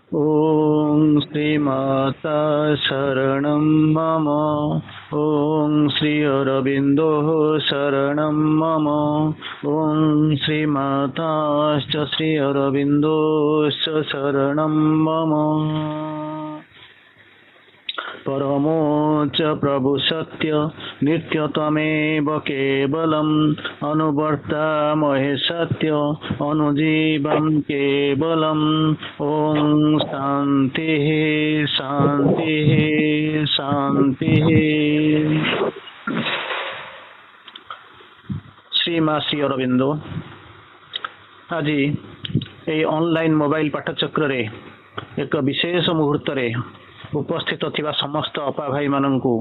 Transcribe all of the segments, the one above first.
ओम श्रीमाता शरणं मम। ओम श्री अरविंदो शरणं मम। ओम श्रीमाताश्च श्री अरविन्दोश्च शरणं मम। परमोच्च प्रभु सत्य नित्यतमेव केवलम् अनुवर्तामहे सत्य अनुजीवं केवलम्। ओम शान्तिः शान्तिः शान्तिः। श्रीमा श्री अरविंदो आज ये ऑनलाइन मोबाइल पाठचक्र रे एक विशेष मुहूर्त रे उपस्थित थिबा समस्त अपा भाई माननकु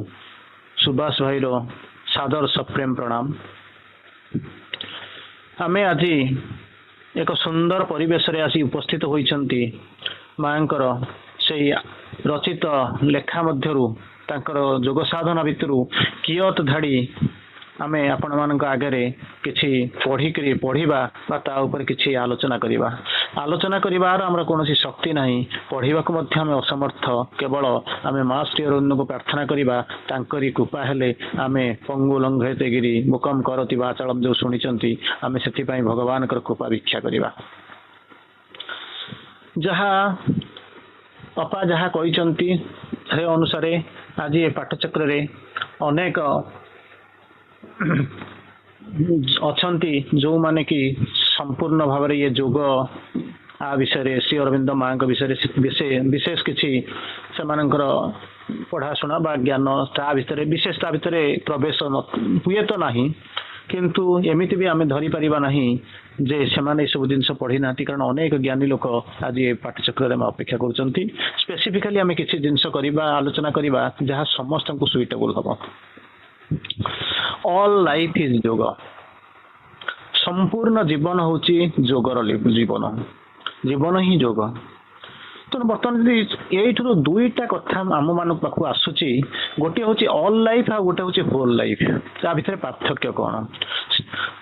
सुभाष भाई रो सादर सप्रेम प्रणाम। आमे आज एक सुंदर परिवेश रे आसी उपस्थित होइछंती मांकर से रचित लेखा मध्यरु तांकर जोग साधना भितरु कियत धाड़ी आमे आपण मानक आगे किछि पढ़िबा बा ता ऊपर किछि आलोचना करिबार हमरा कोनोसी शक्ति नाही। पढ़िबा को मध्य हम असमर्थ। केवल आमे मां श्री अरविंद को प्रार्थना करिबा तांकरी कृपा हेले आमे पंगु लंघयते गिरी मुकम करति वाचालम जो सुनिचंती आमे सेति पई भगवान कर कृपा भिक्षा करिबा। जहा अपा जहा कहिचंती से अनुसार आज ये पाठचक्र रे अनेक अछंती जो माने कि संपूर्ण भाव ये जोग आ विषय श्री अरविंद माँ विषय विशेष किसी से पढ़ाशुना बा ज्ञान ता भितर विशेष ता भितर प्रवेश हुए तो नहीं, किंतु एमिति भी आमे धरी परिबा नहीं जे सेमाने सब जिनस पढ़ी ना। कारण अनेक ज्ञानी लोक आज ये पाठचक्र में अपेक्षा करुचंती। स्पेसिफिकली आमे किसी जिनस करिबा आलोचना करिबा जहाँ समस्त को सुइटेबल हबो। ऑल लाइफ इज जोग। संपूर्ण जीवन होची जोगर जीवन, जीवन ही जोग। तो बर्तमान ये दुईटा कथा आम मान पाक आसूची, गोटे हूँ ऑल लाइफ आ गोटे हूँ होल लाइफ। ता भीतर पार्थक्य कौन?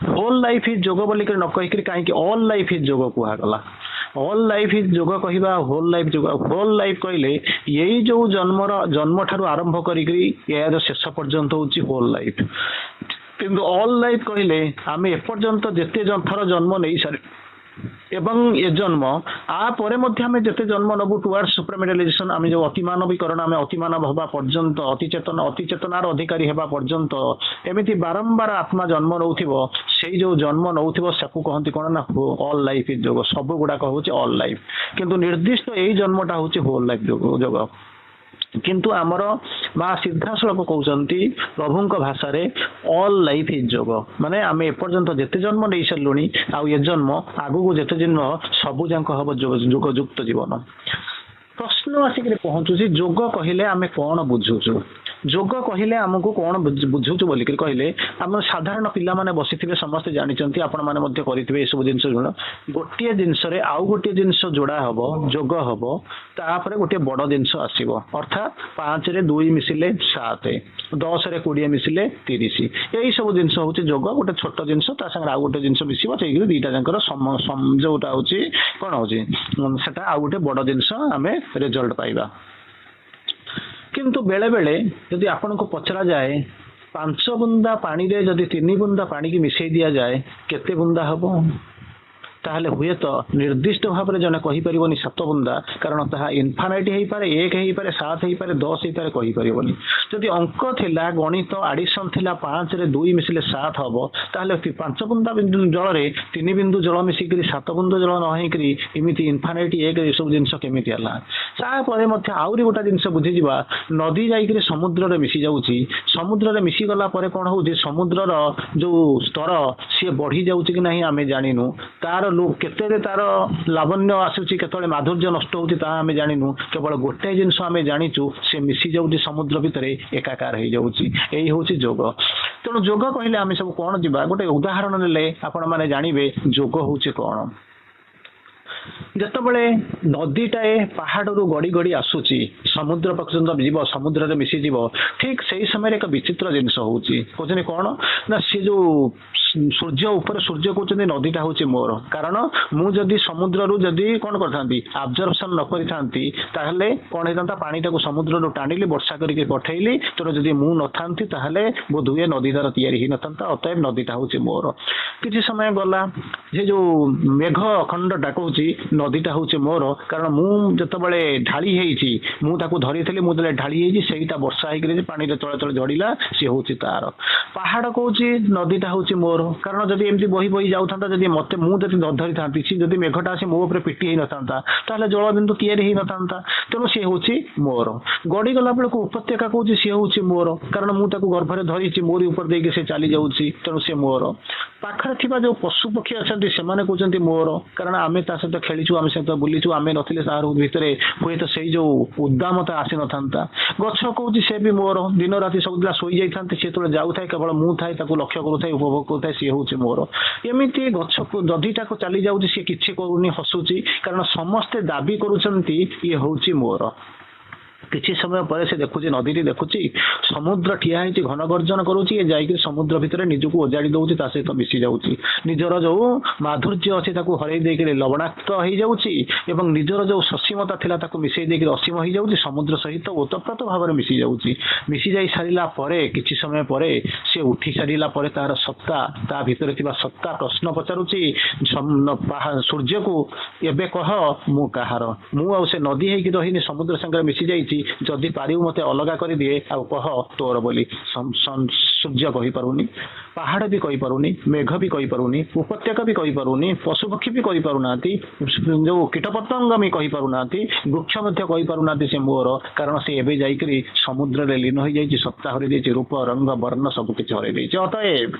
होल लाइफ इज जोग बोलिक न कहीकि कहीं ऑल लाइफ इज जोग कहगला। ऑल लाइफ इज जोग कहवा होल लाइफ जोग। होल लाइफ कहले यही जो जन्म ठारू आरंभ करी यार शेष पर्यंत हूँ होल लाइफ। किंतु ऑल लाइफ कहले आम एपर्यंत जिते थर जन्म नहीं सारे एवं ये जन्म आ परे मध्य आमे जते जन्म नबु टुवर्ड्स सुपरमेटलाइजेशन आमे जो अतिमानवीकरण आमे अतिमानव हवा पर्यंत अतिचेतनार अधिकारी हेबा पर्यंत एमिति बारंबार आत्मा जन्म नउथिबो। सेई जो जन्म नउथिबो सबको कहंती कोन ना ऑल लाइफ इज जोग। सब गुडा कहउची ऑल लाइफ, किंतु निर्दिष्ट एई जन्मटा होची होल लाइफ जोग। किंतु आमर माँ सिद्धासलक कहते प्रभुंक भाषा रे ऑल लाइफ इज जोग। माने आमे एपर्यंत जेते जन्म नहीं सारूनी आउ ये जन्म आगु जेते जन्म सबु जाक हम जोग युक्त जीवन। प्रश्न आसिक पहुंचुची जोग कहले आमे कौन बुझुचु? जोग कहले आमको कौन बुझुचु बोलिक कहले आम साधारण पिला माने बसिथिबे समस्त जानिचंती आपण माने मध्य करिथिबे ए सब जिंस गुण। गोटे जिंस रे आउ गोटे जिंस जोड़ा हबो जोग हबो तापरे गोटे बड़ जिंस आसीबो। अर्थात 5 रे 2 मिसिले 7, 10 रे 20 मिसिले 30। एई सब जिंस होची जोग। गोटे छोट जिंस ता संग आउ गोटे जिंस मिसिबो सेई दुईटा जंकर जोटा होची कोन होची सेटा आउ गोटे बड़ जिंस आमे रिजल्ट पाइबा। किंतु बेले बेले यदि आपन को पचरा जाए 5 बुंदा पानी रे यदि 3 बुंदा पानी की मिसई दिया जाए केते बुंदा हबो? ताहले हुए तो निर्दिष्ट भाव में जने कहि परिबोनी 7 बुंदा, कारण ताहा इनफाइनाइट हेई पारे 1 हेई पारे 7 हेई पारे 10 हेई पारे कहि परिबोनी। जदि अंक थिला गणित एडिशन थिला 5 रे 2 मिसिले 7 हबो ताहले 5 बुंदा बिंदु जल रे 3 बिंदु जल मिसी करी 7 बुंदा जल न हेई करी इमिति इनफाइनाइट 1 सब जिंस केमिति हला। ता परे मध्य आउरी गोटा जिंस बुझि जिबा नदी जाई करी समुद्र रे मिसी जाउची। समुद्र रे मिसी गला परे कोन होउची समुद्र रो जो स्तर से बढ़ी जाउची कि नाही आमे जानिनु। तार लोक केते तार लावण्य आसुची केतळे माधुर्य नष्ट होती ता आमे जानिनु। केवल गोटे जिंस आमे जानिचु से मिसी जाउची समुद्र भितरे एकाकार हे जाउची। एई होउची जोग। तेणु जोग कहले आमे सब कोन जिबा गोटे उदाहरण नेले आपण माने जानिबे जोग होउची कोन। जतबले नदीटाए पहाड़रू गड़ी गड़ी आसुची समुद्र पर्यंत जीव समुद्र रे मिसी जीव ठीक सही समय एक विचित्र जिनस होउची। कोजने कोन ना से जो सूर्य ऊपर सूर्य कहते नदीटा हूँ मोर कारण मु जदि समुद्र रू जदि कौन करथांती अब्जर्वेशन न करिथांती ताहले कौन हेतांता पानी टाको समुद्र रू टाणिली वर्षा करके पठेइली तेणु जदि मु नथांती ताहले बोध हुए नदीदार तैयारी ही नथांता अतएव नदीटा हूँ मोर किछि समय गला जे जो मेघ अखंडटा कहूँ नदीटा हूँ मोर कारण मु जतबेले ढाली हेइची मु ताको धरिथली मु जले ढाली हेइची सेईटा वर्षा हेकरी पानी रे तळे तळे झड़ीला से हूँ तार पहाड़ कहूँ नदीटा हूँ मोर कारण जदि एमती बही बही जाऊता जदि मत मुझे धरी था जदि मेघटा आसी मो उपर पिटी ही नथा जल बिंदु तैयारी ही नथा तेणु सी हूँ मोर गड़ी गला बेलू उपत्यका कहूँ सी हूँ मोर कारण मुझे गर्भरे धरी मोरी उपर देके से चली जाऊँगी तेणु सी मोर पाखरे थिबा जो पशु पक्षी अच्छा से कहते मोर कारण आम सहित खेलीचु आम सहित बुलीचु आम नथिले तार भितर हुए तो से जो उद्दामता आसी नथा गछ कहूँ से भी मोर दिन राति सब शोई जाते सी जो जाऊे केवल मु थाए लक्ष्य करूए उपभोग करूए सी हूँ मोर एमती गछ दधीटा को चली जाऊँगी सी किसी करूनी हसुची कारण समस्ते दाबी करुँच ये हूँ मोर किसी समय पर से देखुची नदी देखुची समुद्र ठिया है घन गर्जन करुच्ची जाकि समुद्र भितर निजक ओजाड़ी दौर सहित मिसी जाऊँगी निजर जो माधुर्य अच्छी हरई देकर लवणाक्त हो जाऊँगी निजर जो ससीमता थिला मिसई देकर असीम हो जाऊँगी समुद्र सहित ओतप्रोत भाव में मिसी जाऊँगी मिसी जा सारा किसी समय पर से उठी सारा तार सत्ता ता भितर सत्ता प्रश्न पचारुची सूर्य को एबे कह मु कहार मु से नदी है रही समुद्र संगे मिसी जाइए जदि पारिबु मते अलगा कर दिए आ कह तोर बोली सूर्य कहि पारुनी पहाड़ भी कहि पारुनी मेघ भी कहि पारुनी उपत्यका भी कहि पारुनी पशु पक्षी भी कहि पारुनाती जो कीटपतंग भी कहि पारुनाती वृक्ष मध्य कहि पारुनाती से मोर कारण से एबे जाइकरी समुद्र रे लीन होई जाइछि सत्ता हरि देछि रूप रंग वर्ण सब किछ हरि देछि अतएव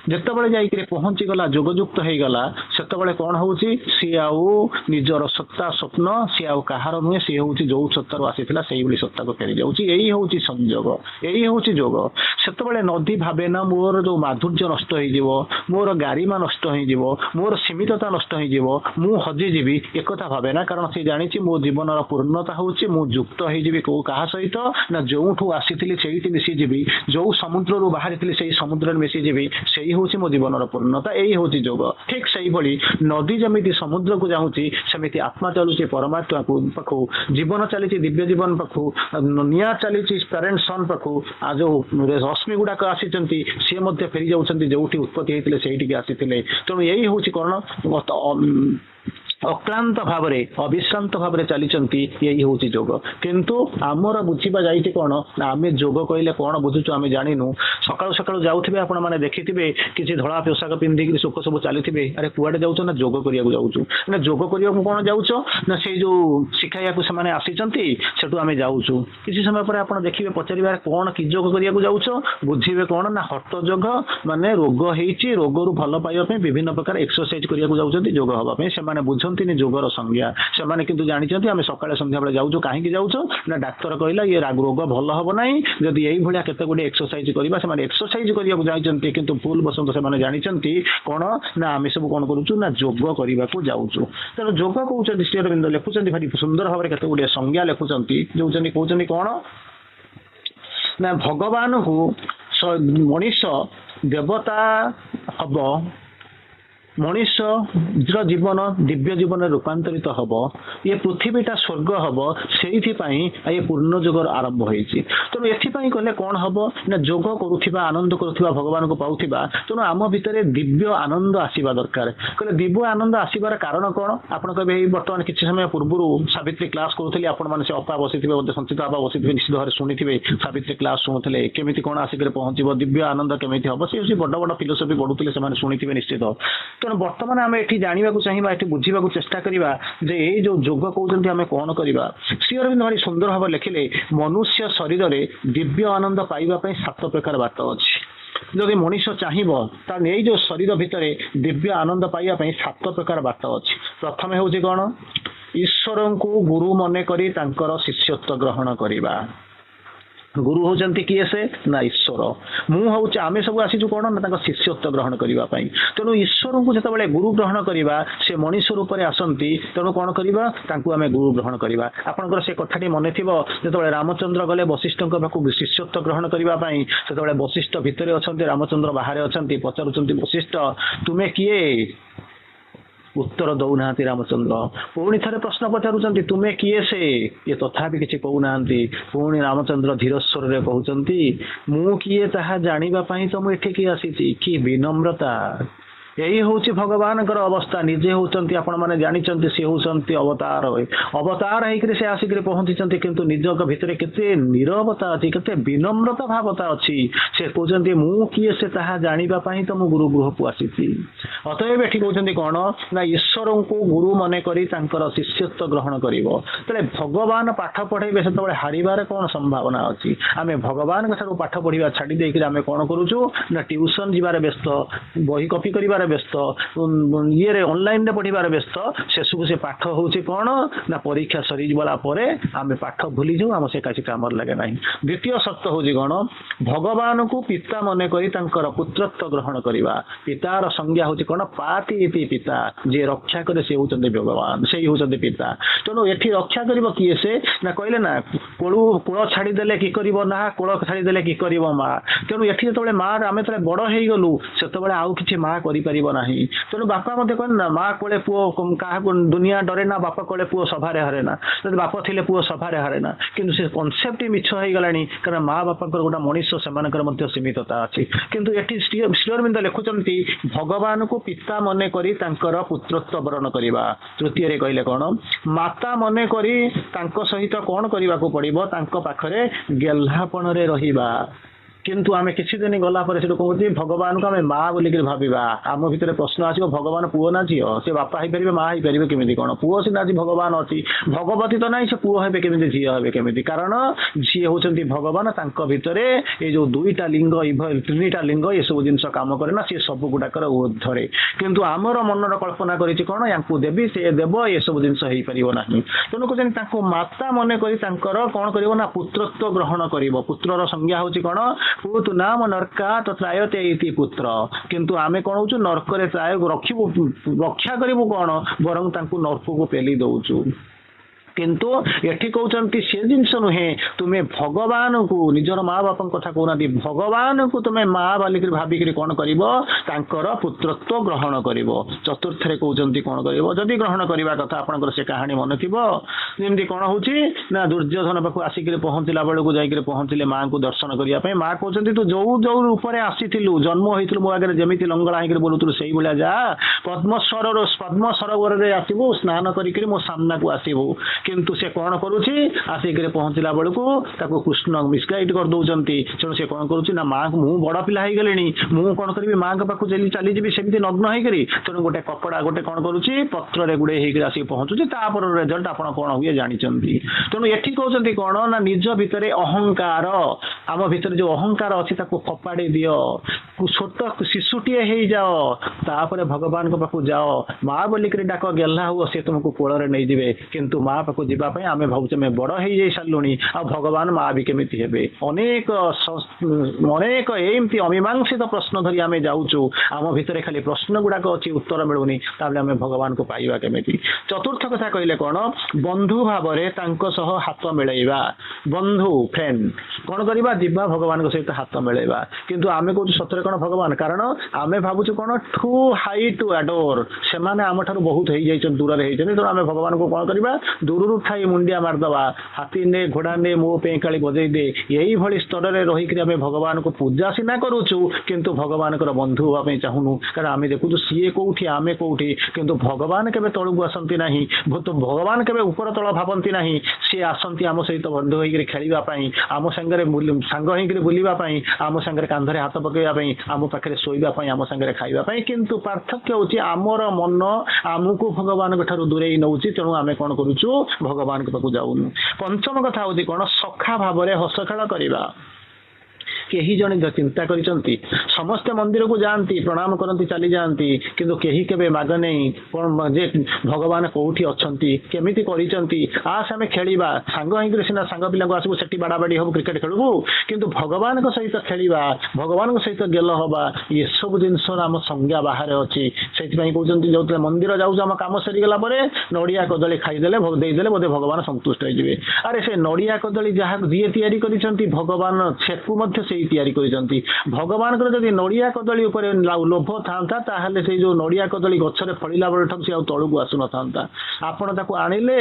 जितेबाला जाइए पहुंची गला जोगयुक्त हो गला से कौन हो सी आउ निजर सत्ता स्वप्न सी आउ कहार नुहे सी हूँ जो सत्तार आसी से सत्ता को फेरी जाऊँगी यही हूँ संयोग यही हूँ जोग से नदी भावे ना मोर जो माधुर्य नष्ट हो मोर गारिमा नष्ट हो मोर सीमितता नष्ट हो मु हजिजी एक भावे ना कारण सी जानी मो जीवन पूर्णता हूँ मुक्त हो कौ क्या सहित ना जो आसी से मिसीजी जो समुद्र रू बाहरी से समुद्र मिसीजी से हूँ मो जीवन पूर्णता यही हूँ जोग ठीक से भाई नदी जमी समुद्र को जाऊँगी सेमती आत्मा चलुची परमात्मा पाखु जीवन चली दिव्य जीवन पाखु निया चली पेरेन्ट सन पाखु आ जो रश्मि गुड़ाक आसी सी फेरी जाऊँच जो उत्पत्ति होते से आसी तेणु यही हूँ कौन अक्लांत भाव अविश्रांत भाव चली यही हूँ जोग किंतु आमर बुझा जाइए कौन आम जोग कहले कौन बुझुचु आम जानू सका सका जाऊे आपण मैंने देखिथे किसी धड़ा पोशाक पिंधिक सुख सब चली अरे कुआडे जाऊँ ना जोग करिया जाऊँ ना जोग करिया कौन जाऊँ ना से जो शिखाइया से आसी आम जाऊँ किसी समय पर आप देखिए पचार कौन कि जोग करिया जाऊँ बुझे कौन ना हट जोग माने रोग होती रोग रू भल पाइबा विभिन्न प्रकार एक्सरसाइज करिया जाऊँ जोग हाँपाई से बुझ जोगर संज्ञा से किंतु जानते आम सकाଳେ सन्ध्या बेले जाऊँ कहीं जाऊँ ना डाक्तर कहला ये रोग भल हम ना जदि यही भाया केते गुड़े एक्सरसाइज करवा से एक्सरसाइज करने जाइए किंतु भूल बसंत से जानते कौन ना आम सब कौन करूँ ना जोग करने को जाऊँ तेणु जोग कहते श्री अरविंद लिखुं भारी सुंदर भाव में केते गुड़े संज्ञा लिखुं जो कहते कौन ना भगवान को मनीष देवता हम मनुष्य जीवन दिव्य जीवन रूपांतरित हम ये पृथ्वीटा स्वर्ग हम से ये पूर्ण जोगर आरंभ होती तेणु एपाई कहले कौन हम ना जोग करुवा आनंद करुवा भगवान को पाउथिबा तेणु आम भितर दिव्य आनंद आसवा दरकार कहले दिव्य आनंद आसबार कारण कौन आप कहे बर्तमान किसी समय पूर्व सावित्री क्लास करूली आपण से अपा बसी संचित अपा बसी निश्चित भाव शुणी सावित्री क्लास शुणुले केमी कौन आसिक पहुँच दिव्य आनंद केमी हम से बड़ बड़ फिलोसफी पढ़ुते से शुणी निश्चित तेणु बर्तमान आम ये जानवा चाहिए ये बुझा चेष्टा करवा जे ये जो जोग कहते आम कौन करवा श्री अरविंद भारी सुंदर भाव लिखिले मनुष्य शरीर में दिव्य आनंद पाइबापी 7 प्रकार बात अच्छी जदि मनीष चाहिए यही जो शरीर भितर दिव्य आनंद पाइबापी 7 प्रकार बात अच्छी प्रथम हूँ कौन ईश्वर को गुरु मन कर शिष्यत्व ग्रहण करवा गुरु होचंती किए से ना ईश्वर मु हूँ आम सब आसीचु कौन ना शिष्यत्व ग्रहण करने तेणु ईश्वर को जिते गुरु ग्रहण करवा से मनीष रूप में आसती तेणु कौन करवा आम गुरु ग्रहण करवा आपंकर से कथाटी मन थी जो रामचंद्र गले वशिष्ठ पाखक शिष्यत्व ग्रहण करने से वशिष्ठ भितर अच्छा रामचंद्र बाहर अच्छा पचारुंट वशिष्ठ तुम्हें किए उत्तर दौना रामचंद्र पुणी थे प्रश्न पचारुंट तुम्हें किए से ये तथापि किसी कहूना पुणी रामचंद्र धीर स्वर में कहते मु किए ताहा जानापी तो मुझे आसी कि विनम्रता यही हूँ भगवान अवस्था निजे होती आपण मैंने जानते सी होती अवतार अवतार होकर से आसिक पहुंची किंतु निज भितर केते नीरवता अच्छी केते विनम्रता भावता अच्छी से कहते मु किए से ताहा जानापी तो मु गुरु गृह को आसी अतएव ये कहते कौन ना ईश्वर को गुरु मन कर शिष्यत्व ग्रहण कर भगवान पाठ पढ़े से हारिबार कौन संभावना अच्छी आम भगवान पाठ पढ़ा छाड़ी देकर आम कौन करुचु ना ट्यूशन जीवार व्यस्त बही कॉपी कर व्यस्त ये ऑनलाइन पढ़ार व्यस्त शेषक से पाठ हूँ कौन ना परीक्षा सरीगला आम पाठ भूली जाऊ आम से कहीं काम लगे ना द्वितीय सत्य हूँ कौन भगवान को पिता मन कर पुत्रत्व ग्रहण करवा पितार संज्ञा हूँ कौन पाति पिता जी रक्षा करे से होती भगवान से होती पिता तेणु ये रक्षा कर किए से ना कहले ना कूल छाड़देले कि ना कूल छाड़देले कि माँ तेणु ये जो माँ आम जो बड़ हो गलु से आउ कि माँ कर तेणु बापा मत कह ना माँ कोले पुओ क्या दुनिया डरे ना बापा कोले पुओ सभारे हरे ना बाप थे पुओ सभारे हरे ना कि कनसेप्ट मिछ हो गला कारण माँ बापा गोटा मनीष से सीमितता अच्छी किंतु ये श्री अरविंद लिखुंट भगवान को पिता मन कर पुत्रत्व वरण करवा तृतीय कहले कौन माता मन कर सहित कौन करने को पड़ो पाखरे गेल्हापण रहिबा किंतु आम किसी दिन गला कहते भगवान को आम माँ बोलिक भाविबा आम भितर प्रश्न आसो भगवान पुओ ना झील से बापा हो पारे माँ हो पारे केमी कौन पुओ सीना आज भगवान अच्छी भगवती तो ना से पुओ हे केमी झील हे केमी कारण झी होती भगवान भितर ये जो दुईटा लिंग तीनटा लिंग ये सब जिन कम करे ना सी सब गुड़ाकर धरे किंतु आमर मनर कल्पना कर कौन या देवी से देव ये सब जिन हो पार ना तेणु कहते माता मन कर कौन कर पुत्रत्व ग्रहण कर पुत्रर संज्ञा हूँ कौन पूत नाम नरका तो त्रायते इति पुत्र किंतु आमे कौन होचु नरक रे त्राय रक्षा करिबु कौन बरं तांकु नरक को पेली दउचु किंतु एठी कहते से जिनस नुहे तुम्हें भगवान को निजर माँ बापा कथा कहना भगवान को तुम्हें माँ बालिक भाविक कौन कर पुत्रत्व ग्रहण कर चतुर्थ कहते कौन कर ग्रहण करने कथा आपंकर से कहानी मन थी जमी कौन हो दुर्योधन पाक आसिक पहुँचला बेलू जाकर पहुँचले माँ को दर्शन करने माँ कहते तू जो जो रूप से आसीलु जन्म होती मो आगे जमी लंगड़ा होकर बोलूलु से भाया जा पद्म सरोवर में आसबू स्नान कर मो सामना को आसबू किंतु से कौन करुच्ची आसिक पहुँचला बेलू ताको कृष्ण मिसगाइड कर दौरान तेणु से कौन करुच्ची ना माँ को मुझ बड़ पिला हो गली मुझे कौन करी माँ के पाक चलीजी सेमती नग्न होकर तेणु गोटे कपड़ा गोटे कौन करुच्ची पत्र गुड़े होकर आसिक पहुँचुची तापर रिजल्ट आप कौन हुए जानते तेणु ये कहते कौन ना निज भितर अहंकार आम भितर जो अहंकार अच्छी फपाड़ी दियो छोट शिशुटीए हो जाओ तापर भगवान को पाक जाओ माँ बोलिक डाक गेल्हा हुआ सी तुमको कोल नहीं जाए किंतु माँ पाक जावाई आम भावचे बड़ हो सारू आ भगवान माँ भी केमी हे अनेक अनेक एमती अमीमांसित प्रश्न धरी आम जाऊँ आम भितर खाली प्रश्न गुड़ाक अच्छी उत्तर मिलूनी ताबले आम भगवान को पाइबा केमी चतुर्थ कथा कहले कौन बंधु भाव हाथ मिलैबा बंधु फ्रेंड कौन करवा जीवा भगवान सहित हाथ मिलैबा किंतु आम कहूँ सतरे कौन भगवान कारण आम भावुँ कौन टू हाई टू एडोर से आम ठार बहुत हो दूर तेणु आम भगवान को कौन करवा दूर ठाई मुंडिया मारदवा हाथी ने घोड़ा ने मो पेकाली बजई दे यही भली स्तर में रहीकि आम भगवान को पूजा सीना करुचु किंतु भगवान बंधु हाँपाई चाहूनु कारण आम देखु सीए कौटी आम कौटी किंतु भगवान के तलू आसती ना तो भगवान के ऊपर तल भावती ना सी आसती आम सहित बंधु होकर खेलवाई आम सांगे सांग होकर बुलवाई आम सांगे कांधरे हाथ पकड़ाई आम पाखे शोवाई आम सांगे खावाई किंतु पार्थक्य हूँ आमर मन आमको भगवान ठार दूरे नौ तेणु आम कौन करुचु भगवान के पाक जाऊनु पंचम कथा हूँ कौन सखा भाव हस खेल करवा केही जणे चिंता करिसंती समस्त मंदिर को जानती प्रणाम करती चली जाती किंतु केही केबे माग नहीं कोन जे भगवान कोठी अछंती केमिति करिसंती आस हमें खेलिबा सांग हिंद्र सिना सांग पिला को आसबो सेठी बाडाबाडी हो क्रिकेट खेलबो किंतु भगवान को सहित खेलिबा भगवान को सहित गेल होबा ये सब जिंस आम संज्ञा बाहर अच्छी से कहते जो मंदिर जाऊँ आम कम सरीगला नड़िया कदली खाईदे देदेले बोधे भगवान संतुष्ट हो अरे से नड़िया कदली जहाँ जी तैयारी करिसंती भगवान सेकु भगवान जदि नड़िया कदली उपर लोभ था ताहले से जो नड़िया कदली गछरे फलिला बेले ठक से तलू को आसु न आपण ताकू आनिले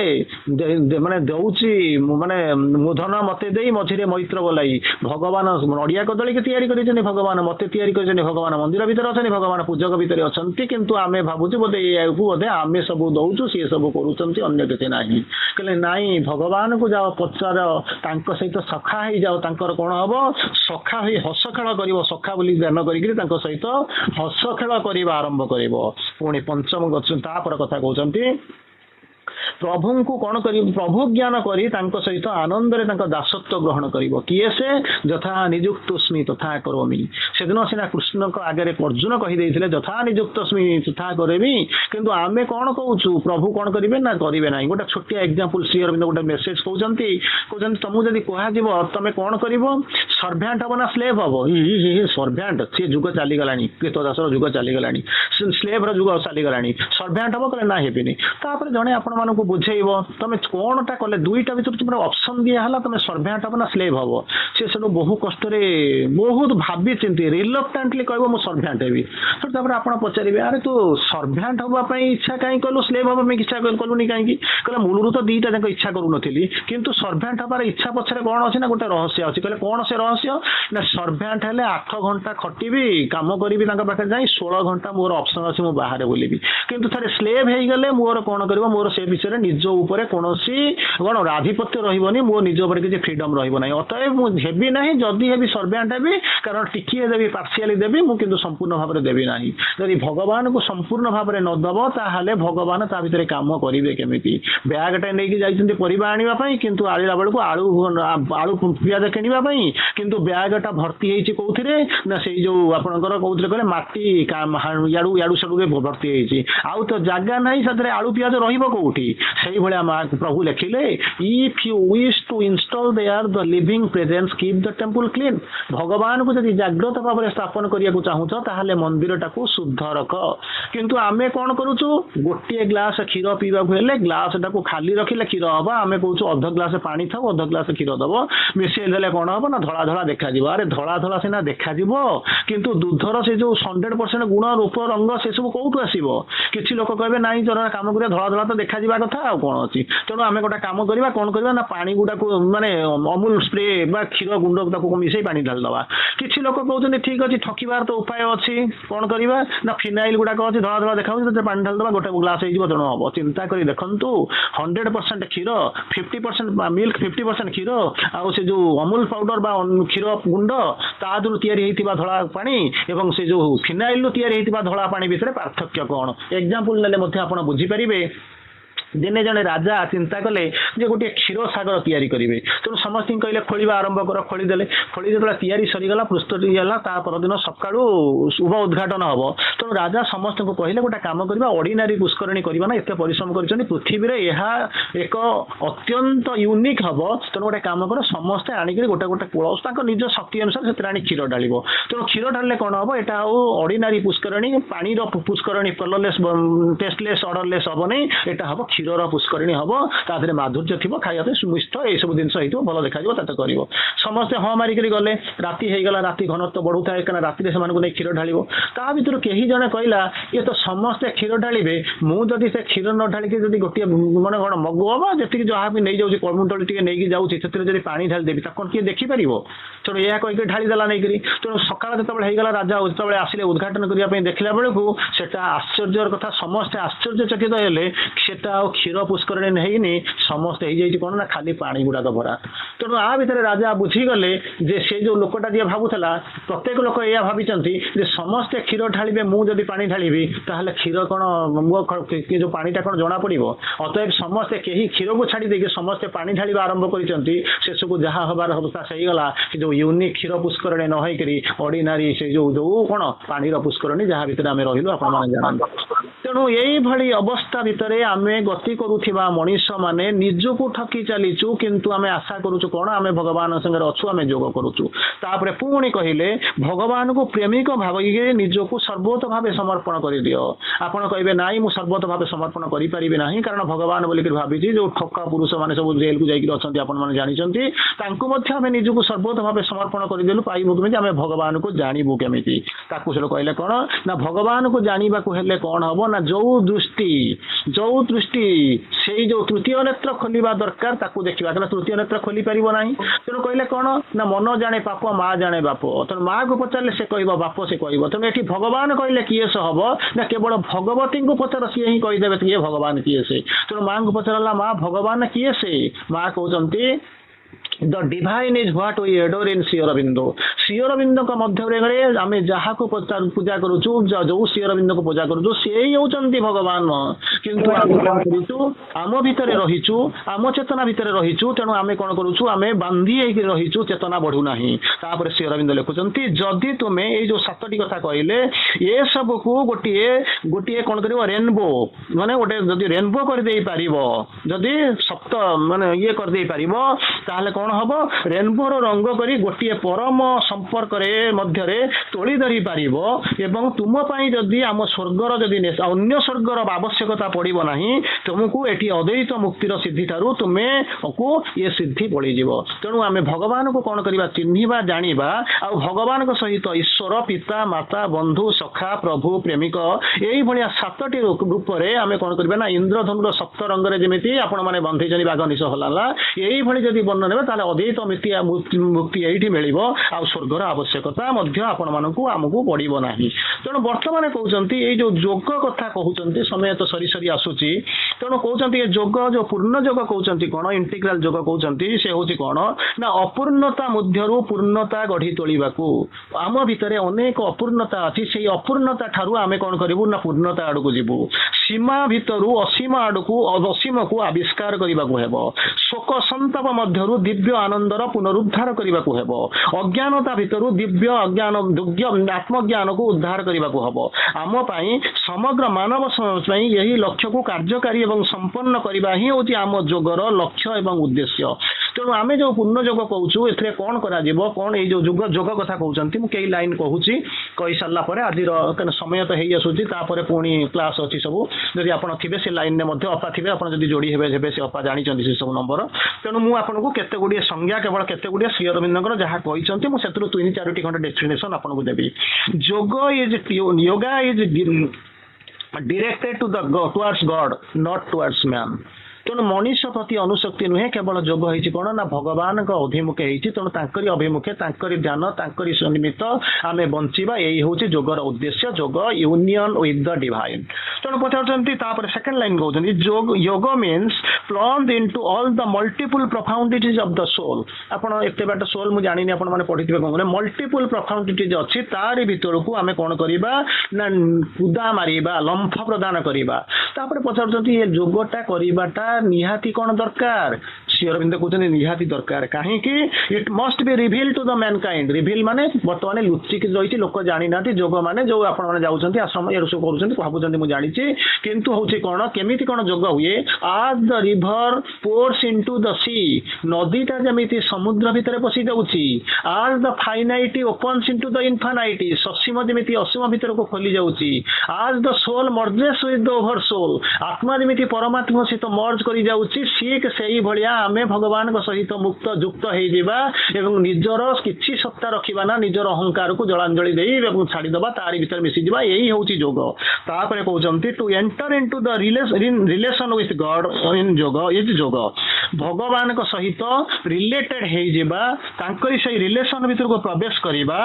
माने दउची माने मुधन मते देई मझिरे मैत्र बोलाई भगवान नड़िया कदली के तैयारी करिसंती भगवान मते तैयारी करिसंती भगवान मंदिर भीतर अछंती भगवान पूजक भीतर अछंती किंतु आमे भाबुची बोधे ये बोधे आमे सब दउचु सी सब करूचंती अन्य किछि नाही कहले नाही भगवान को जाओ पचार तांको सहित सखा ही जाओ तांकर कोन हबो सखा ही हस खेल करिवो सखा बोली ध्यान करिकरी तांको सहित हस खेल करिवा आरंभ करिवो पुणी पंचम गछ तापर कथा कहउचंती प्रभु को कौन कर प्रभु ज्ञान करी सहित आनंद रे दासत्व ग्रहण करिवो किए से यथा निजुक्तस्मि तथा करोमि से दिन सीना कृष्ण को आगे अर्जुन कही देइथिले यथा निजुक्तस्मि तथा करेबी किंतु आमे कौन कहूछु प्रभु कौन करिवे ना करिवे नाही गोटे छोटिया एग्जांपल श्री अरविंद गोटे मेसेज कहउचंती तुमको जदि कहा जीवो तमे कौन करिवो सर्वेंट हबो ना स्लेव हबो सर्वेंट से जुग चली गलानी कृतदासर जुग चली गलानी स्लेव रो जुग चली गलानी सर्वेंट हबो कले ना हेबिनी तापर जणे आपण मानको बुझेइब तमे कोनटा कले दुईटा भीतर तुमरा ऑप्शन दिया हला तमे सर्वेंट हबो ना स्लेव हबो से सब बहु कष्ट रे बहुत भाबी चिंती रिलक्टेंटली कहबो मो सर्वेंट हेबी तो तापर आपण पचारिबे अरे तू सर्वेंट हबा पई इच्छा काई कलु स्लेव हबा पई इच्छा कलु नि काई कहले मूलरु तो दीटा जक इच्छा करू नथिली किंतु सर्वेंट हबार इच्छा पछरे कोन अछि ना गोटे रहस्य अछि कहले कोन से रहस्य ना सर्वेंट हेले 8 घंटा खटिबी काम करिबी तांका पाखे जाई 16 घंटा मोर ऑप्शन अछि मो बाहर बोलिबी किंतु थारे स्लेव हेई गेले मोर कोन करबो मोर से विषय निज उपरे कोनोसी कोन आधिपत्य रहिबोनी मो निज उपरे कि फ्रीडम रहिबो नै अतएव मु हेबी नाही जदी हेबी सर्वेंट हेबी कारण टिकिए देबी पार्शियली देबी मु किंतु संपूर्ण भाबरे देबी नाही जदी भगवान को संपूर्ण भाबरे न दबो ताहाले भगवान ता भितरे काम करिवे केमिति बैग टा नै कि जाइछन्ती परिबा आनिबा पई किंतु आलिला बेलको आलू पियाज किनिबा पई किंतु बैग टा भर्ती हेछि कोउथिरे ना सेई जो आपनकर कोउथिले कहले माटी याडू याडू सडू के भर्ती हेछि आउ तो जागा नाही सतरे आलू पियाज रहिबो कोउठी सेई भले प्रभु लिखिले if you wish to install their the living presence keep the temple clean भगवान को जदि जागृत भाव स्थापन करिया को चाहूछ ताहाले मंदिर टाको शुद्ध रख किंतु आमे कोन करूछु गोटे ग्लास क्षीर पीवा हेले ग्लास टाको खाली रखिले क्षीर हबा आमे कहूछु अध ग्लास पानी थाओ अध ग्लास क्षीर दबो मिसेल देले कोन हबो ना धळा धळा देखा जिवो अरे धळा धळा सिना देखा जिवो किंतु दूधर से जो 100% गुण रूप रंग से सब कोउटु आसीबो किछि लोक कहबे नाही जरा काम करे धळा धळा तो देखा जिबा कथा आ कोन अछि तेणु आमे गोटा काम करबा कोन करबा ना पानी गुडा को माने अमूल स्प्रे बा क्षीर गुंड ताको मिसई पानी ढाल दबा किछि लोक कहउछन ठीक अछि ठकीबार तो उपाय अछि कोन करबा ना फिनाइल गुडा को अछि धळा धळा देखाउ तो पानी ढाल दबा गोटे ग्लास हेजिबो तेणु हबो चिंता करी देखंतु 100% क्षीर 50% मिल्क 50% क्षीर आ से जो अमूल पाउडर बा क्षीर गुंड तादुरु तयारी हेतिबा धळा पानी एवं से जो फिनाइल तयारी हेतिबा धळा पानी भितरे पार्थक्य कोन एग्जांपल लेले मध्ये आपण बुझी परिबे दिने जने राजा चिंता कले जे गोटे क्षीर सागर तैयारी करेंगे तेणु समस्त कहले खोलिबा आरंभ कर खोलीदेले खोली जो तैयारी सरीगला प्रस्तुति है परदिन सका शुभ उद्घाटन हम तेणु राजा समस्त को कहले गोटे कम करवा ऑर्डिनरी पुष्करणी करवा ना एत परिश्रम कर पृथ्वी में यह एक अत्यंत यूनिक हम तेणु गोटे कम कर समस्ते आणिक गोटे गोटे कलश निज शक्ति अनुसार से आनी क्षीर ढाल तेणु क्षीर ढाले कौन हम यहाँ ऑर्डिनरी पुष्करणी पानी पुष्करणी कलरलेस टेस्टलेस ऑर्डरलेस हम नहीं यहाँ हम क्षीर पुष्करणी हम तादे माधुर्य थी खाଇବା मिष्ट ये सब जिन भल देखा कर समस्ते हाँ मारिक गले राति होगला राति घनत्व बढ़ुए क्या राति से नहीं क्षीर ढाल ता भर कहीं जड़े कहला ये तो समस्ते क्षीर ढाले मुझे से क्षीर न ढालिक गोटे मैंने कौन मगु हम जी जहाँ भी नहीं जाऊँगी कलमुटली टे नहीं जाऊँगी से पानी ढाली देवी तक किए देखिपर तेणु यह कहीकि ढालीदेला नहीं तेणु सकाल जो राजा जो आसिले उद्घाटन करने देखला बेलू से आश्चर्यर कथा समस्ते आश्चर्यचकित हेले से क्षीर पुष्करणी ହେଇନି ସମସ୍ତେ ହେଇଯାଇଛି କଣ ନା ଖାଲି ପାଣି ଗୁଡାକ ଭରା। ତେଣୁ ଆ ଭିତରେ ରାଜା ବୁଝିଗଲେ ଯେ ସେ ଯୋଉ ଲୋକଟା ଯିଏ ଭାବୁଥିଲା ପ୍ରତ୍ୟେକ ଲୋକ ଏଇଆ ଭାବିଛନ୍ତି ଯେ ସମସ୍ତେ କ୍ଷୀର ଢାଳିବେ ମୁଁ ଯଦି ପାଣି ଢାଳିବି ତାହେଲେ କ୍ଷୀର କଣ ଯୋଉ ପାଣିଟା କଣ ଜଣା ପଡିବ। ଅତଏବ ସମସ୍ତେ କେହି କ୍ଷୀରକୁ ଛାଡି ଦେଇକି ସମସ୍ତେ ପାଣି ଢାଳିବା ଆରମ୍ଭ କରିଛନ୍ତି। ଶେଷକୁ ଯାହା ହବାର ଅବସ୍ଥା ହେଇଗଲା କି ଯୋଉ ୟୁନିକ୍ କ୍ଷୀର ପୁଷ୍କରଣୀ ନ ହେଇକରି ଅର୍ଡିନାରୀ ସେ ଯୋଉ କଣ ପାଣିର ପୁଷ୍କରଣୀ ଯାହା ଭିତରେ ଆମେ ରହିଲୁ ଆପଣମାନେ ଜାଣନ୍ତି। ତେଣୁ ଏଇଭଳି ଅବସ୍ଥା ଭିତରେ ଆମେ ଗତି କରୁଥିବା ମଣିଷ ମାନେ ନିଜକୁ ଠକି ଚାଲିଛୁ କିନ୍ତୁ ଆମେ ଆଶା କରୁଛୁ କଣ ଆମେ ଭଗବାନଙ୍କ ସାଙ୍ଗରେ ଅଛୁ ଆମେ ଯୋଗ କରୁଛୁ। ତାପରେ ପୁଣି କହିଲେ ଭଗବାନଙ୍କୁ ପ୍ରେମିକ ଭାବିକି ନିଜକୁ ସର୍ବୋତ ଭାବେ ସମର୍ପଣ କରିଦିଅ। ଆପଣ କହିବେ ନାଇଁ ମୁଁ ସର୍ବୋତ ଭାବେ ସମର୍ପଣ କରିପାରିବି ନାହିଁ କାରଣ ଭଗବାନ ବୋଲିକି ଭାବିଛି ଯୋଉ ଠକା ପୁରୁଷ ମାନେ ସବୁ ଜେଲକୁ ଯାଇକି ଅଛନ୍ତି ଆପଣମାନେ ଜାଣିଛନ୍ତି ତାଙ୍କୁ ମଧ୍ୟ ଆମେ ନିଜକୁ ସର୍ବୋତ ଭାବେ ସମର୍ପଣ କରିଦେଲୁ ପାଇବୁ କେମିତି ଆମେ ଭଗବାନଙ୍କୁ ଜାଣିବୁ କେମିତି। ତାକୁ ସେ କହିଲେ କଣ ନା ଭଗବାନଙ୍କୁ ଜାଣିବାକୁ ହେଲେ କଣ ହବ ନା ଯୋଉ ଦୃଷ୍ଟି ସେଇ ଯୋଉ ତୃତୀୟ ନେତ୍ର ଖୋଲିବା ଦରକାର ତାକୁ ଦେଖିବା କାରଣ ତୃତୀୟ ନେତ୍ର ଖୋଲି ପାରିବ ନାହିଁ। ତେଣୁ କହିଲେ କଣ ନା ମନ ଜାଣେ ପାପ ମା ଜାଣେ ବାପ। ତେଣୁ ମାକୁ ପଚାରିଲେ ସେ କହିବ ବାପ ସେ କହିବ। ତେଣୁ ଏଠି ଭଗବାନ କହିଲେ କିଏ ସେ ହବ ନା କେବଳ ଭଗବତୀଙ୍କୁ ପଚାର ସିଏ ହିଁ କହିଦେବେ କିଏ ଭଗବାନ କିଏ ସେ। ତେଣୁ ମାଙ୍କୁ ପଚାରିଲା ମା ଭଗବାନ କିଏ ସେ। ମା କହୁଛନ୍ତି The divine is what we adore in Sri Aurobindo. Sri Aurobindo का ମଧ୍ୟରେ ଆମେ ଯାହାକୁ ପୂଜା କରୁଛୁ ଯୋଉ ଶ୍ରୀ ଅରବିନ୍ଦଙ୍କୁ ପୂଜା କରୁଛୁ ସେଇ ହେଉଛନ୍ତି ଭଗବାନ। କିନ୍ତୁ ଆମେ କଣ କରୁଛୁ ଆମ ଭିତରେ ରହିଛୁ ଆମ ଚେତନା ଭିତରେ ରହିଛୁ। ତେଣୁ ଆମେ କଣ କରୁଛୁ ଆମେ ବାନ୍ଧି ହେଇକି ରହିଛୁ ଚେତନା ବଢୁନାହିଁ। ତାପରେ ଶ୍ରୀ ଅରବିନ୍ଦ ଲେଖୁଛନ୍ତି ଯଦି ତୁମେ ଏଇ ଯୋଉ ସାତଟି କଥା କହିଲେ ଏ ସବୁକୁ ଗୋଟିଏ କଣ କରିବ ରେନବୋ ମାନେ ଗୋଟେ ଯଦି ରେନବୋ କରିଦେଇ ପାରିବ ଯଦି ସପ୍ତ ମାନେ ଇଏ କରିଦେଇ ପାରିବ ତାହେଲେ କଣ ହବ ରେନବୋର ରଙ୍ଗ କରି ଗୋଟିଏ ପରମ ସମ୍ପର୍କରେ ମଧ୍ୟରେ ତୋଳି ଧରି ପାରିବ ଏବଂ ତୁମ ପାଇଁ ଯଦି ଆମ ସ୍ୱର୍ଗର ଯଦି ଅନ୍ୟ ସ୍ୱର୍ଗର ଆବଶ୍ୟକତା ପଡିବ ନାହିଁ ତୁମକୁ ଏଠି ଅଦ୍ୱୈତ ମୁକ୍ତିର ସିଦ୍ଧି ଠାରୁ ତୁମକୁ ଏ ସିଦ୍ଧି ପଳିଯିବ। ତେଣୁ ଆମେ ଭଗବାନଙ୍କୁ କଣ କରିବା ଚିହ୍ନିବା ଜାଣିବା ଆଉ ଭଗବାନଙ୍କ ସହିତ ଈଶ୍ୱର ପିତା ମାତା ବନ୍ଧୁ ସଖା ପ୍ରଭୁ ପ୍ରେମିକ ଏଇଭଳିଆ ସାତଟି ରୂପରେ ଆମେ କଣ କରିବା ନା ଇନ୍ଦ୍ରଧନୁର ସପ୍ତ ରଙ୍ଗରେ ଯେମିତି ଆପଣ ମାନେ ବନ୍ଧେଇଛନ୍ତି ବାଘ ନିଶ ହଲାଲା ଏଇଭଳି ଯଦି ବର୍ଣ୍ଣନା ନେବେ ତାହେଲେ ଅଦ୍ୱୈତ ମୁକ୍ତି ଏଇଠି ମିଳିବ ଆଉ ସ୍ୱର୍ଗର ଆବଶ୍ୟକତା ମଧ୍ୟ ଆପଣମାନଙ୍କୁ ଆମକୁ ପଡିବ ନାହିଁ। ତେଣୁ ବର୍ତ୍ତମାନ କହୁଛନ୍ତି ଏଇ ଯୋଉ ଯୋଗ କଥା କହୁଛନ୍ତି ସମୟ ତ ସରି ସରି ଆସୁଛି। ତେଣୁ କହୁଛନ୍ତି ଏ ଯୋଗ ଯୋଉ ପୂର୍ଣ୍ଣ ଯୋଗ କହୁଛନ୍ତି କଣ ଇଣ୍ଟିଗ୍ରାଲ ଯୋଗ କହୁଛନ୍ତି ସେ ହଉଛି କଣ ନା ଅପୂର୍ଣ୍ଣତା ମଧ୍ୟରୁ ପୂର୍ଣ୍ଣତା ଗଢି ତୋଳିବାକୁ। ଆମ ଭିତରେ ଅନେକ ଅପୂର୍ଣ୍ଣତା ଅଛି ସେଇ ଅପୂର୍ଣ୍ଣତା ଠାରୁ ଆମେ କଣ କରିବୁ ନା ପୂର୍ଣ୍ଣତା ଆଡକୁ ଯିବୁ। ସୀମା ଭିତରୁ ଅସୀମ ଆଡକୁ ଅସୀମକୁ ଆବିଷ୍କାର କରିବାକୁ ହେବ। ଶୋକ ସନ୍ତାପ ମଧ୍ୟରୁ ଦିବ୍ୟ ଆନନ୍ଦର ପୁନରୁଦ୍ଧାର କରିବାକୁ ହେବ। ଅଜ୍ଞାନତା ଭିତରୁ ଦିବ୍ୟ ଅଜ୍ଞାନ ଆତ୍ମଜ୍ଞାନକୁ ଉଦ୍ଧାର କରିବାକୁ ହେବ। ଆମ ପାଇଁ ସମଗ୍ର ମାନବ ସମାଜ ପାଇଁ ଏହି ଲକ୍ଷ୍ୟକୁ କାର୍ଯ୍ୟକାରୀ ଏବଂ ସମ୍ପନ୍ନ କରିବା ହିଁ ହେଉଛି ଆମ ଯୋଗର ଲକ୍ଷ୍ୟ ଏବଂ ଉଦ୍ଦେଶ୍ୟ। ତେଣୁ ଆମେ ଯୋଉ ପୂର୍ଣ୍ଣ ଯୋଗ କହୁଛୁ ଏଥିରେ କଣ କରାଯିବ କଣ ଏଇ ଯୋଉ ଯୋଗ କଥା କହୁଛନ୍ତି ମୁଁ କେଇ ଲାଇନ କହୁଛି କହିସାରିଲା ପରେ ଆଜିର ସମୟ ତ ହେଇ ଆସୁଛି ତାପରେ ପୁଣି କ୍ଲାସ ଅଛି ସବୁ ଯଦି ଆପଣ ଥିବେ ସେ ଲାଇନରେ ମଧ୍ୟ ଅପା ଥିବେ ଆପଣ ଯଦି ଯୋଡି ହେବେ ସେ ଅପା ଜାଣିଛନ୍ତି ସେ ସବୁ ନମ୍ବର। ତେଣୁ ମୁଁ ଆପଣଙ୍କୁ କେତେ ଗୁଡ଼ିଏ ସଂଜ୍ଞା କେବଳ କେତେ ଗୁଡ଼ିଏ ଶ୍ରୀ ଅରବିନ୍ଦଙ୍କର ଯାହା କହିଛନ୍ତି ମୁଁ ସେଥିରୁ 3-4ଟି ଖଣ୍ଡେ ଡେଫିନେସନ ଆପଣଙ୍କୁ ଦେବି। ଯୋଗ is yoga is directed towards God not towards man. ତେଣୁ ମଣିଷ ପ୍ରତି ଅନୁଶକ୍ତି ନୁହେଁ କେବଳ ଯୋଗ ହେଇଛି କଣ ନା ଭଗବାନଙ୍କ ଅଭିମୁଖେ ହେଇଛି। ତେଣୁ ତାଙ୍କରି ଅଭିମୁଖେ ତାଙ୍କରି ଧ୍ୟାନ ତାଙ୍କରି ନିମିତ୍ତ ଆମେ ବଞ୍ଚିବା ଏଇ ହେଉଛି ଯୋଗର ଉଦ୍ଦେଶ୍ୟ yoga union with the divine. ତେଣୁ ପଚାରୁଛନ୍ତି ତାପରେ ସେକେଣ୍ଡ ଲାଇନ କହୁଛନ୍ତି yoga means plunge into all the multiple profundities of the soul. ଆପଣ ଏତେ ବାଟ ସୋଲ ମୁଁ ଜାଣିନି ଆପଣ ମାନେ ପଢିଥିବେ କଣ ମଲ୍ଟିପୁଲ ପ୍ରଫାଉଣ୍ଡିଟିଜ ଅଛି ତାରି ଭିତରକୁ ଆମେ କଣ କରିବା ନା କୁଦା ମାରିବା ଲମ୍ଫ ପ୍ରଦାନ କରିବା। ତାପରେ ପଚାରୁଛନ୍ତି ଏ ଯୋଗଟା କରିବାଟା ନିହାତି କଣ ଦରକାର ଶ୍ରୀ ଅରବିନ୍ଦ କହୁଛନ୍ତି ନିହାତି ଦରକାର କାହିଁକି it must be reveal to the mankind. Reveal ମାନେ ବର୍ତ୍ତମାନ ଲୁଚିକି ରହିଛି ଲୋକ ଜାଣିନାହାନ୍ତି ଯୋଗ ମାନେ ଯୋଉ ଆପଣ ମାନେ ଯାଉଛନ୍ତି ଆଶ୍ରମ ଏ ସବୁ କରୁଛନ୍ତି ଭାବୁଛନ୍ତି ମୁଁ ଜାଣିଛି କିନ୍ତୁ ହଉଛି କଣ କେମିତି କଣ ଯୋଗ ହୁଏ ଆଜ୍ ଦ ରିଭର ପୋର୍ସ ଇନଟୁ ଦ ସି ନଦୀଟା ଯେମିତି ସମୁଦ୍ର ଭିତରେ ପଶି ଯାଉଛି ଆଜ୍ ଦ ଫାଇନାଇଟି ଓପନ୍ସ ଇନଟୁ ଦ ଇନଫାନାଇଟି ସସୀମ ଯେମିତି ଅସୀମ ଭିତରକୁ ଖୋଲି ଯାଉଛି ଆଜ୍ ଦ ସୋଲ ମର୍ଜେସ୍ ୱିଥ ଦ ଓଭର ସୋଲ ଆତ୍ମା ଯେମିତି ପରମାତ୍ମା ସହିତ ମର୍ଜ କରି ଯାଉଛି ଠିକ ସେଇ ଭଳିଆ ଆମେ ଭଗବାନଙ୍କ ସହିତ ମୁକ୍ତ ଯୁକ୍ତ ହେଇଯିବା ଏବଂ ନିଜର କିଛି ସତ୍ତା ରଖିବା ନା ନିଜର ଅହଙ୍କାରକୁ ଜଳାଞ୍ଜଳି ଦେଇ ଏବଂ ଛାଡ଼ିଦେବା ତାରି ଭିତରେ ମିଶିଯିବା ଏଇ ହେଉଛି ଯୋଗ। ତାପରେ କହୁଛନ୍ତି to enter into the relation with God in yoga is yoga भगवान सहित रिलेटेड होई से रिलेशन भितर को प्रवेश करवा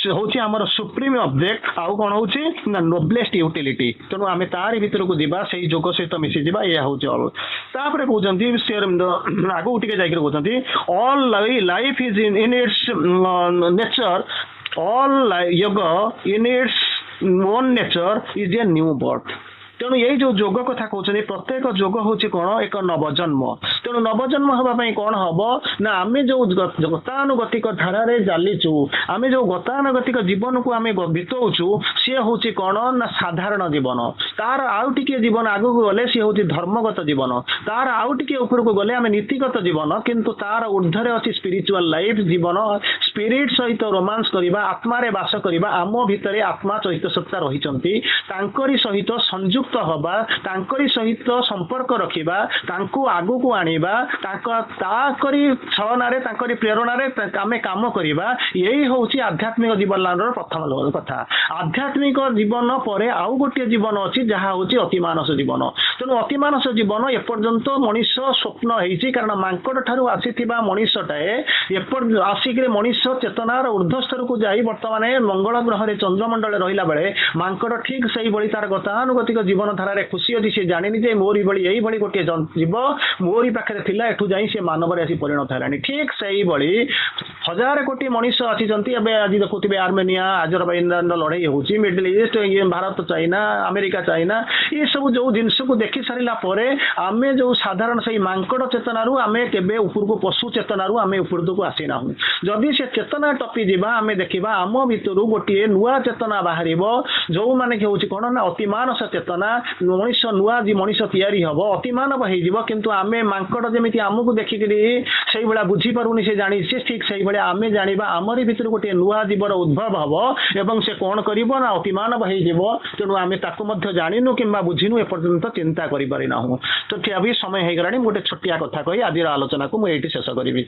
हूँ आमर सुप्रीम ऑब्जेक्ट आउ कौन हूँ ना नोबलेस्ट यूटिलिटी तेणु आम तार भितर को जीवा से जोग सहित मिसी जा यह हूँ ऑल तापर कहते आगू टे कहते all life is in its nature all yoga in its own nature is a new birth तेणु यही जो जोग कथा कहते प्रत्येक जोग हूँ कौन एक नवजन्म तेणु नवजन्म हाँपाई कौन हम ना आम जो गतानुगतिक धारा चलीचु आम जो गतानुगतिक जीवन को आम बीतौचु सी हूँ कौन ना साधारण जीवन तार आउ टे जीवन आगू गले सी हूँ धर्मगत जीवन तार आउ टे ऊपर को गले आम नीतिगत जीवन किंतु तार ऊर्धरे अच्छी स्पिरिचुअल लाइफ जीवन स्पिरिट सहित रोमांस करवा आत्मारे बास करवा आम भितर आत्मा सहित सत्ता रही सहित संयुक्त हवा तांकरी सहित संपर्क रखिबा तांको आगु को आनिबा ताकरी छलनारे तांकरी प्रेरणारे आमे काम करिबा यही होउची आध्यात्मिक जीवनर प्रथम कथा आध्यात्मिक जीवन परे आउ गोटे जीवन अछि जहा होउची अतिमानस जीवन तेणु अतिमानस जीवन एपर्यंत मनीष स्वप्न होइची कारण मांकड़ ठारू आसीथिबा मनीषटाए एपर आसिकरे मनीष चेतनार ऊर्ध्व स्तर को जाई वर्तमान मंगल ग्रह रे चंद्रमंडल रहिला बेले मांकड़ ठीक सही बळी तार गतानुगतिक जीवन धारा खुशी अच्छी सी जानी जे मोरी भली यही भली गोटे जीव मोरी पाखे थिला एठू जाई से मानव आसी परिणत है ठीक से ही हजार कोटी मनीष अच्छी आज देखुवे आर्मेनिया आजरबाइजान लड़ाई होची मिडिल ईस्ट ये भारत चाइना अमेरिका चाइना ये सब जो जिनस को देखी सारा आम जो साधारण से मांकड़ चेतनारू आम के ऊपर को पशु चेतनारू आम ऊपर को आसीना जदि से चेतना टपी जावा आम देखा आम भितर गोटे नुआ चेतना बाहर जो मैंने हूँ कौन ना अतिमानस चेतना मनीष नुआ जी मनीष तैयारी हम अतिमानव हो किंतु आम मांकड़ जमी आमको देखिकी से भाया बुझीपारूनी से जानी ठीक से भाया आम जाना आमरी भितर गोटे नुआ जीवर उद्भव हम एवं से कौन कर ना अतिमानव हो तेणु आम ताकू जानू कि बुझीनु एपर्यंत चिंता करना तो ठीक भी समय हो गला गोटे छोटिया कथा कही आज आलोचना को मुझे शेष करी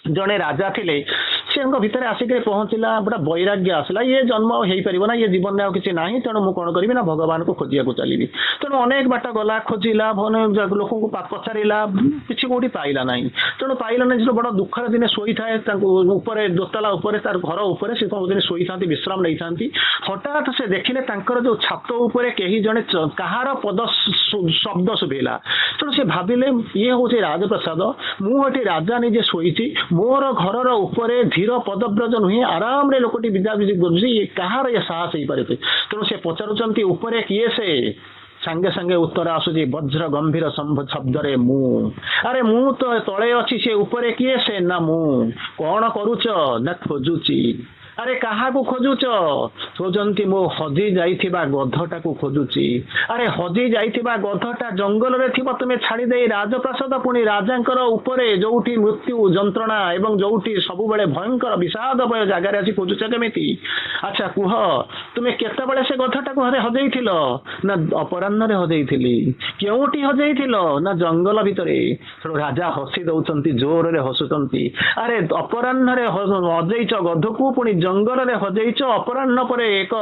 जड़े राजा थे से भितर आसिक पहुँचला गोटे वैराग्य आसला ये जन्म हो पार ये जीवन में किसी ना तेणु मुझे कौन करी ना भगवान को खोजा चली तेणु अनेक बाट गला खोजिला लोक को पचारा किसी कौटी पाइला ना तेणु पाइला ना जो बड़ा दुखर दिन शोई थाए दोतला तार घर उपर से दिन शोई था विश्राम नहीं था हठात से देखिले जो छात उपर कहीं जड़े कहार पद शब्द शुभेला तेणु से भाविले ये हूँ राजप्रसाद मुझे राजा निजे शोई मोर घर उपरे धीर पदव्रज नुहे आराम रे लोकटी विदाविदी करुँच कहार ये साहस हो पारे तेणु से पचारुंट उपरे किए से सांगे सांगे उत्तर आसुची वज्र गंभीर शब्द रे मु अरे मु तो तले अच्छी से उपरे किए से ना मु कौन करुच ना खोजुची अरे क्या खोजुच खोजती मो हजि जाइथिबा गधटा को खोजुची अरे हजि जाइथिबा गधटा जंगल रे थिबा तुमे छाड़ी दे राजप्रासाद पुणी राजांकर उपरे जोठी मृत्यु जंत्रणा एवं जोठी सबु बेले भयंकर विषादमय जगार आसी खोजुच केमिति अच्छा कुह तुमे केते बेले से गधटा को हजैथिलो ना अपराह्न रे हजैथिली केउठी हजैथिलो ना जंगल भितरे राजा हसी दउचंती जोर रे हसुचंती अरे अपराह्न रे हजैच गध को पुणी जंगल रे हजैच अपराह्न पर एक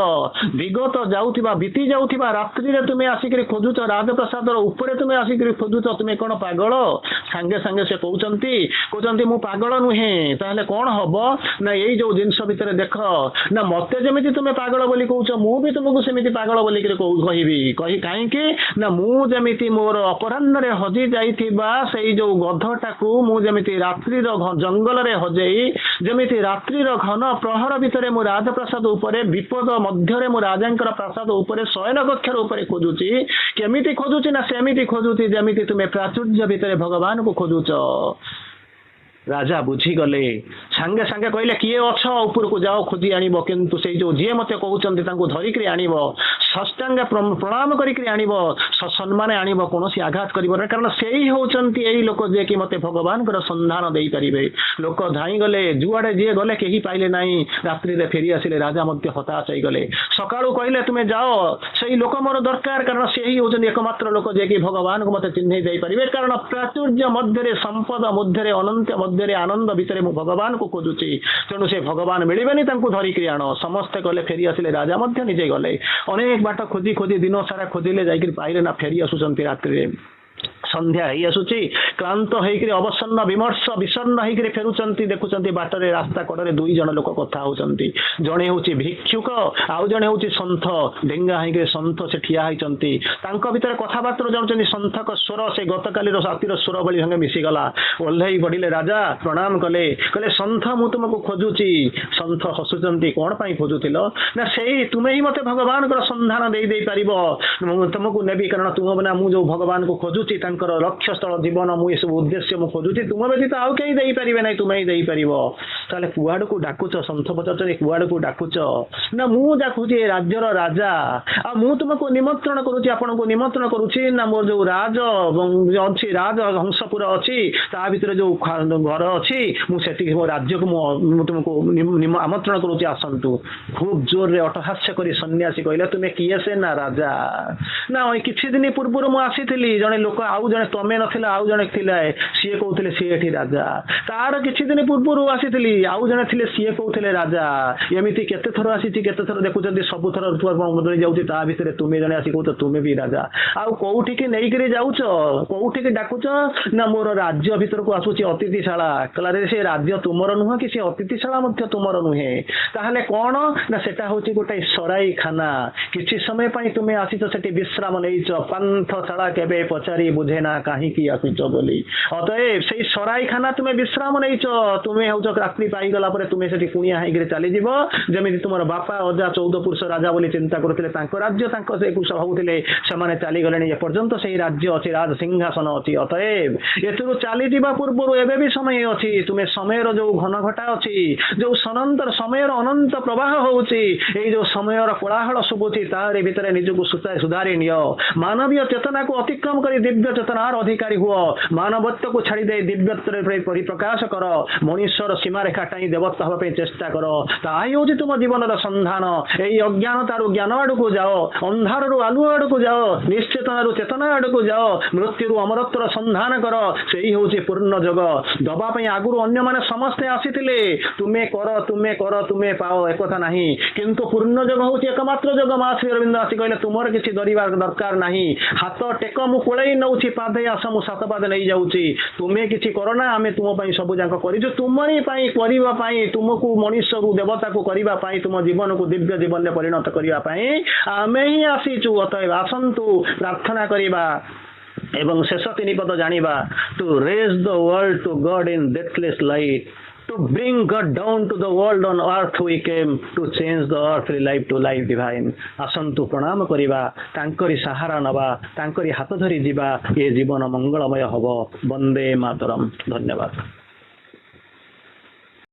विगत जाउथिबा बीती जाउथिबा रात्रि रे तुमे आसिक खोजुच राजप्रसाद उपरे तुमे आसिक खोजुच तुमे कोन पागल सांगे सांगे से कहउचंती मु पागल नुहे ताहले कोन हबो ना एई जो जिंस भितर देख ना मते जेमिति तुमे पागल बोली कहउच मु भी तुमको सेमिति पागल बोली कहिबी कहि काहे कि ना मु जेमिति मोर अपराह्न रे हजि जाइथिबा सेई जो गधटाकू मु जेमिति रात्रि रो जंगल रे हजई जेमिति रात्रि रो घन प्रहर भितर मु राजप्रसाद उपरे विपद मध्य मु राजांकर प्रसाद उपरे शयन कक्षर उपरे खोजुची केमिति खोजुची ना सेमिति खोजुची जेमिति तुमे प्राचुर्य भितर भगवान को खोजुच राजा बुझीगले सांगे सांगे कहले किए अछ ऊपर को जाओ खोजी आनिब किंतु से जो जी मते कहउचंती तांको धरिक आनिब षष्टांग प्रणाम करिक आनिब सम्मान आनिब कोनोसी आघात करिबर कारण सेही होचंती एई लोक जे कि मते भगवान कर संधान देई परिबे लोक धाई गले जुआडे जे गले केही पाइले नाही रात्रि रे फेरी आसिले राजा मते हताश होई गले सकाळू कहले तुमे जाओ सेही लोक मोर दरकार कारण सेही होचंती एकमात्र लोक जे कि भगवान को मते चिन्है देई परिबे कारण प्राचुर्य मध्य रे संपद मध्य रे अनंत मध्य रे आनंद भितर मु भगवान को खोजुची तेणु से भगवान मिलबेनी तांको धरिक आण समस्ते गले फेरी आसिले राजा मध्य निजे गले अनेक बाट खोजी खोजी दिन सारा खोजिले जाइक पाइले ना फेरी आसुचंती रात्रि संध्या ही आसुची क्लांत होइकरी अवसन्न विमर्श विषण्ण होइकरी फेरुचंती देखुचंती बाटरे रास्ता कड़े दुई जन लोक कथा होचंती जणे होची भिक्षुक आउ जणे होची संथ ढेंगा होइकरी संथ से ठिया होइचंती तांको भितर कथाबार्ता जानुचंती संथक स्वर से गतकालीर रातिर स्वर भली संगे मिसी गला ओल्हेई पड़िले राजा प्रणाम कले कले संथ मु तुमको खोजुची संथ हसुचंती कोन पई खोजुतिलो ना सेही तुमे ही मते भगवान को संधान देई देई परिबो तुमको नेबी कारण तुम बिना मु जो भगवान को खोजुची तांकर लक्ष्य स्थल जीवन मु ये सब उद्देश्य मु खोजुची तुम व्यतीत आउ कहीं देई परिबे नै तुमे ही देई परिबो ताले कुआड को डाकुच संथ पचचरे कुआड को डाकुच ना मु डाकुची राज्यर राजा आ मु तुमको निमंत्रण करूची आपन को निमंत्रण करूची ना मोर जो राज अछि राज हंसपुर अछि ता भीतर जो घर अछि मु सेठी मो राज्य को मु तुमको आमंत्रण करूची आसंतु खूब जोर रे अटहास्य करी सन्यासी कहले तुमे किए से ना राजा ना किछि दिन पूर्व मु आसीथिली जने लोक आउ जने तमे नथिला आउ जने थिला सीए कहउथिले सीए एठी राजा तार किछि दिन पूर्व आसीथिली आउ जने थिले सीए कहउथिले राजा एमिति केते थरो आसीछि केते थरो देखुचंती सब थरो बदली जाउची ता भितरे तुमे जने आसी कहउत तुमे भी राजा आउ कोउठी के नै करे जाउछ कोउठी के डाकुछ ना मोर राज्य भीतर को आसुची अतिथिशाला कलारे से राज्य तुमर नुह कि से अतिथिशाला मध्य तुमर नुहे ताहले कोन ना सेटा होची गोटे सराई खाना किछि समय पई तुमे आसी तो सेठी विश्राम नैच पंथशाला केबे पचारी बुझे ना काहे की आसीच बोली अतएव सेही सराई खाना तुमे विश्राम नैच तुमे होच रात्रि पाई गला परे तुमे सेठी कुनिया हाइगरे चली जीवो जेमिति तुमर बापा अजा 14 पुरुष राजा बोली चिंता करथिले तांको राज्य तांको से कुछ भाबुथिले समाने चली गलेनी ए पर्यंत सेही राज्य अछि राज सिंहासन अछि अतएव एतुरु चली जीवा पूर्व एबे भी समय अछि तुमे समयर जो घन घटा अछि जो सनंतर समयर अनंत प्रवाह होउछि ए जो समयर कोलाहल सुबुछि तारे भितरे निजको सुधारी नियो मानवीय चेतना को अतिक्रम करी दिव्य चेतनार अधिकारी हुओ मानवत्व को छाड़ी दे दिव्यत्व रे परिप्रकाश करो मनुष्यर सीमा रेखा टाई देवत्व होबे चेष्टा करो ताई होछि तुम जीवनर संधान एई अज्ञानतारु ज्ञान आडको जाओ अंधाररु आलु आडको जाओ निश्चेतनारु चेतना आडको जाओ मृत्युरु अमरत्वर संधान करो सेही होछि पूर्ण जग दबा पई आगुरु अन्य माने समस्ते आसीथिले तुमे करो तुमे पाओ एकथा नाही किंतु पूर्ण जग होछि एकमात्र जग मा श्री अरविंद आसी कहले तुमर किछि दरिबार दरकार नाही हाथ टेक मु कोळै नउछि पादे आस मु सात पाद नै जाउछि तुमे किछि करना आमे तुम पई सब जांक करिजु तुमरी पई करिबा पई तुमको मनुष्य को देवता को करिबा पई तुम जीवन को दिव्य जीवन में परिणत करिबा पई आमे ही आसीचु अतएव आसंतु प्रार्थना करिबा एवं शेष तीन पद जानिबा to raise the world to God in deathless light to bring God down to the world on earth we came to change the earthly life to life divine आसंतु प्रणाम करिबा तांकरी सहारा नबा तांकरी हाथ धरी जीवा ये जीवन मंगलमय हबो वंदे मातरम धन्यवाद।